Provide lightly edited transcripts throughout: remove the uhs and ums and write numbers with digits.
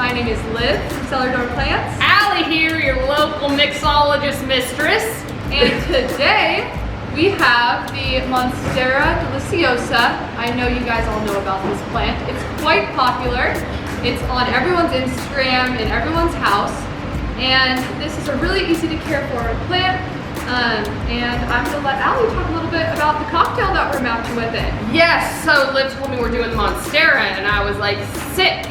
My name is Liv from Cellar Door Plants. Allie here, your local mixologist mistress. And today we have the Monstera Deliciosa. I know you guys all know about this plant. It's quite popular. It's on everyone's Instagram, in everyone's house. And this is a really easy to care for plant. And I'm gonna let Allie talk a little bit about the cocktail that we're matching with it. Yes, so Liv told me we're doing Monstera, and I was like, sick.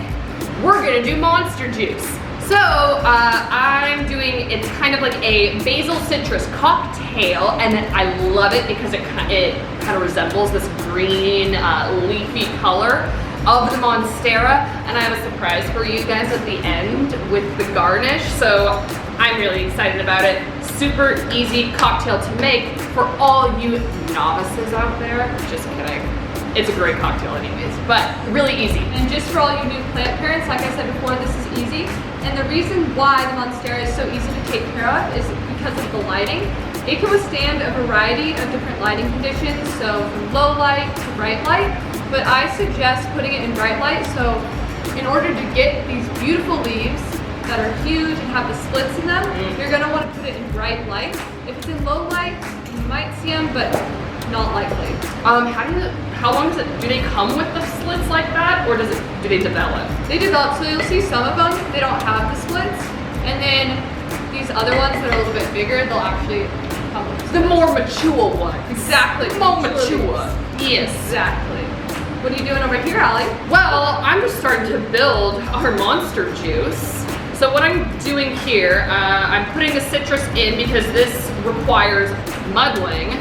We're gonna do monster juice. So I'm doing, it's kind of like a basil citrus cocktail, and I love it because it kind of resembles this green leafy color of the Monstera, and I have a surprise for you guys at the end with the garnish, so I'm really excited about it. Super easy cocktail to make for all you novices out there. Just kidding. It's a great cocktail anyways, but really easy. And just for all you new plant parents, like I said before, this is easy. And the reason why the Monstera is so easy to take care of is because of the lighting. It can withstand a variety of different lighting conditions, so from low light to bright light, but I suggest putting it in bright light. So in order to get these beautiful leaves that are huge and have the splits in them, you're gonna want to put it in bright light. If it's in low light, you might see them, but not likely. How long does it, do they come with the slits like that, or do they develop? They develop, so you'll see some of them, they don't have the splits, and then these other ones that are a little bit bigger, they'll actually come with the more mature ones. Exactly. More mature. Yes. Exactly. What are you doing over here, Allie? Well, I'm just starting to build our monster juice. So what I'm doing here, I'm putting the citrus in because this requires muddling.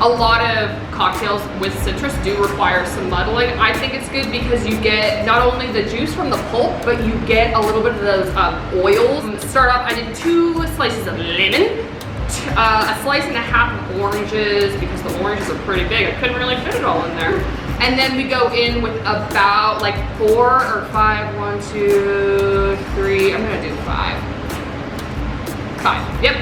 A lot of cocktails with citrus do require some muddling. I think it's good because you get not only the juice from the pulp, but you get a little bit of those oils. To start off, I did 2 slices of lemon, a slice and a half of oranges because the oranges are pretty big. I couldn't really fit it all in there. And then we go in with about like 4 or 5, 1, 2, 3, I'm gonna do 5. 5, yep.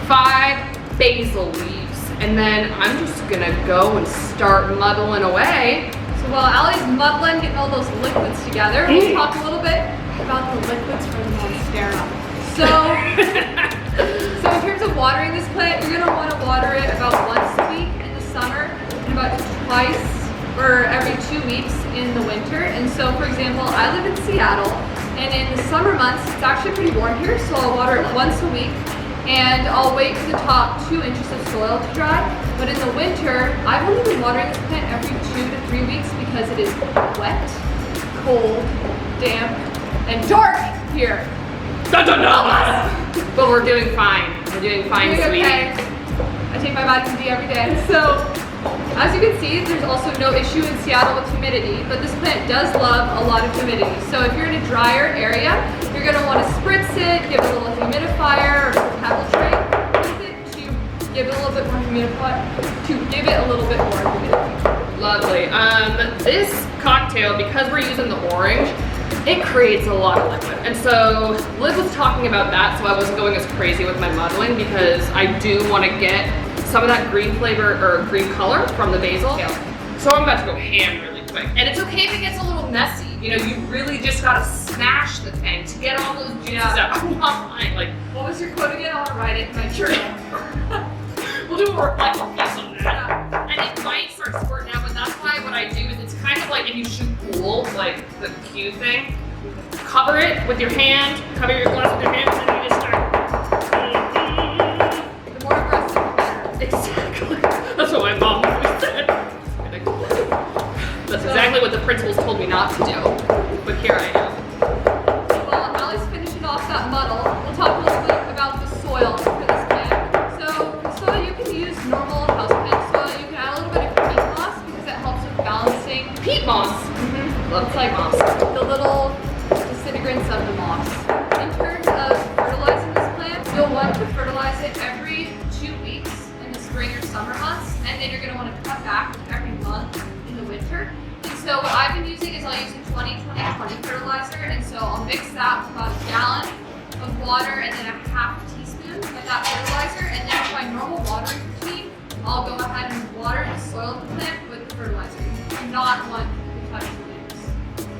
5 basil leaves. And then I'm just gonna go and start muddling away. So while Allie's muddling, getting all those liquids together, we'll talk a little bit about the liquids from the Monstera. So in terms of watering this plant, you're gonna wanna water it about once a week in the summer and about twice or every 2 weeks in the winter. And so for example, I live in Seattle, and in the summer months, it's actually pretty warm here, so I'll water it once a week. And I'll wait for the top 2 inches of soil to dry. But in the winter, I've only been watering this plant every 2 to 3 weeks because it is wet, cold, damp, and dark here. But we're doing fine. We're doing fine, sweetie. Okay. I take my vitamin D every day. So, as you can see, there's also no issue in Seattle with humidity, but this plant does love a lot of humidity. So if you're in a drier area, you're gonna wanna spritz it, give it a little humidifier or pebble tray with it to give it a little bit more humidity. Lovely. This cocktail, because we're using the orange, it creates a lot of liquid. And so Liv was talking about that, so I wasn't going as crazy with my muddling because I do wanna get some of that green flavor or green color from the basil. So I'm about to go ham really quick. And it's okay if it gets a little messy. You know, you really just gotta smash the thing to get all those juices out. I'm not lying. Like, what was your quote again? I'll write it in my journal. We'll do a reflective piece on that. And it might start squirting out, but that's why what I do is it's kind of like if you shoot pool, like the cue thing. Cover it with your hand, cover your glass with your hand, and then you just start. Exactly. That's what my mom always said. That's exactly what the principals told me not to do. But here I am. Well, Allie's finishing off that muddle. We'll talk a little bit about the soil for this plant. So the soil, you can use normal house plant soil. You can add a little bit of peat moss because it helps with balancing. Peat moss. Looks like moss. The little disintegrants of the moss. In terms of fertilizing this plant, you'll want to fertilize it every 2 weeks. Spring or summer months, and then you're going to want to cut back every month in the winter. And so what I've been using is I'll use a 20-20-20 fertilizer, and so I'll mix that with about a gallon of water and then a half teaspoon of that fertilizer, and then for my normal watering routine, I'll go ahead and water the soil of the plant with the fertilizer. You do not want to touch the leaves.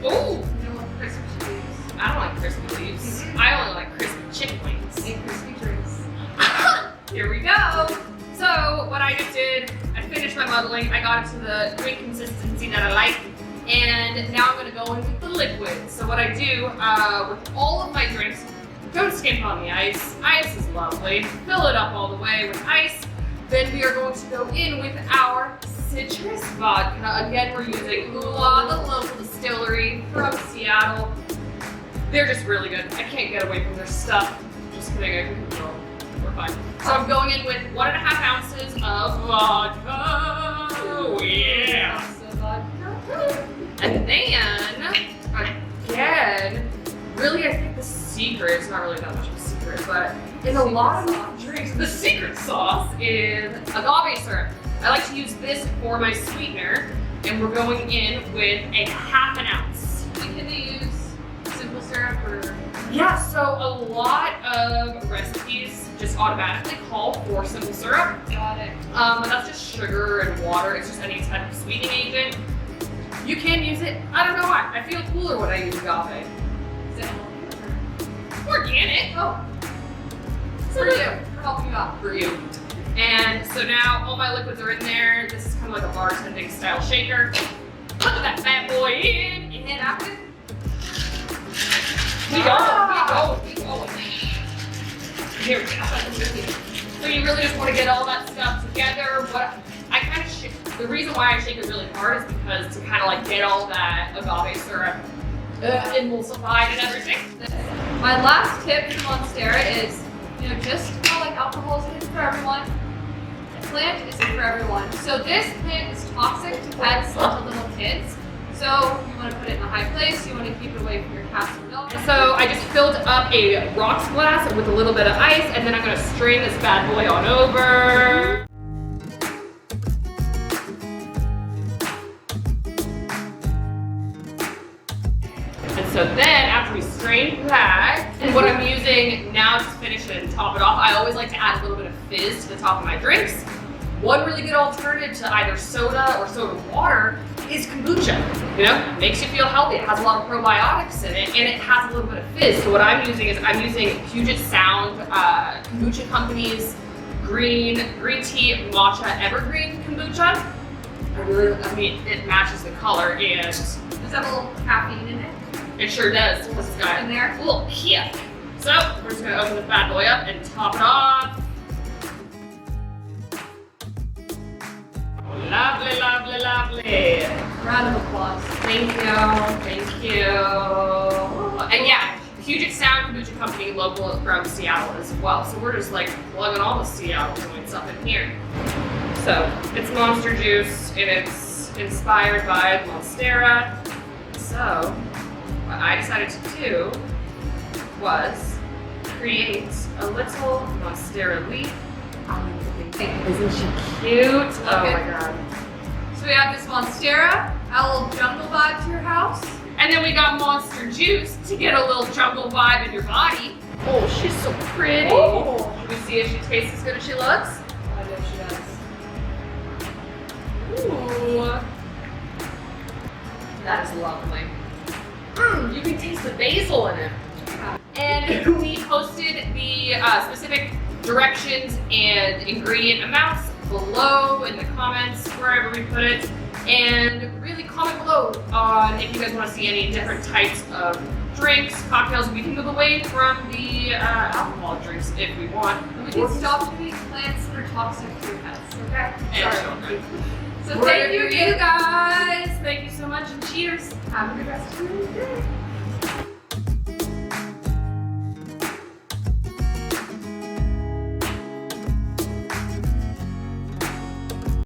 Oh! You don't want crispy leaves. I don't like crispy to the drink consistency that I like. And now I'm gonna go in with the liquid. So what I do with all of my drinks, don't skimp on the ice. Ice is lovely. Fill it up all the way with ice. Then we are going to go in with our citrus vodka. Again, we're using Oola, the local distillery from Seattle. They're just really good. I can't get away from their stuff. Just kidding, we're fine. So I'm going in with 1.5 ounces of vodka. Oh yeah. And then, again, really I think the secret, it's not really that much of a secret, but in a lot of drinks, the secret sauce is agave syrup. I like to use this for my sweetener, and we're going in with a 1/2 ounce. Can you use simple syrup or? Yeah, so a lot of recipes just automatically call for simple syrup. Got it. But that's just sugar and water. It's just any type of sweetening agent. You can use it. I don't know why. I feel cooler when I use agave. Is it Organic. Oh. For you. For helping you out. For you. And so now all my liquids are in there. This is kind of like a bartending style shaker. Put that bad boy in, and after we go. Here we go. So you really just want to get all that stuff together. What I kind of the reason why I shake it really hard is because to kind of like get all that agave syrup emulsified and everything. My last tip from Monstera is, just how like alcohol isn't for everyone, the plant isn't for everyone. So this plant is toxic to pets and to little kids. So you want to put it in a high place, you want to keep it away from your cats or dogs. So I just filled up a rocks glass with a little bit of ice, and then I'm going to strain this bad boy on over. So then, after we strain that, what I'm using now to finish it and top it off, I always like to add a little bit of fizz to the top of my drinks. One really good alternative to either soda or soda water is kombucha. Makes you feel healthy. It has a lot of probiotics in it, and it has a little bit of fizz. So what I'm using is Puget Sound Kombucha Company's green tea matcha Evergreen kombucha. It matches the color, and Does it have a little caffeine in it? it sure does, because it's got In there? a little kick. So we're just gonna open the bad boy up and top it off. Lovely, lovely, lovely. Round of applause. Thank you. And yeah, Puget Sound Kombucha Company, local from Seattle as well. So we're just like plugging all the Seattle joints up in here. So it's Monster Juice, and it's inspired by Monstera. So what I decided to do was create a little Monstera leaf. Isn't she cute? Oh my god. So we have this Monstera, a little jungle vibe to your house. And then we got Monster Juice to get a little jungle vibe in your body. Oh, she's so pretty. Oh. Let me see if she tastes as good as she looks. I know she does. Ooh. That is lovely. You can taste the basil in it. And we posted the specific directions and ingredient amounts below in the comments, wherever we put it. And really comment below on if you guys want to see any different types of drinks, cocktails. We can move away from the alcoholic drinks if we want. We can stop eating plants that are toxic to your pets, okay? And children. So thank you guys. Thank you so much, and cheers. Have a good rest of your day.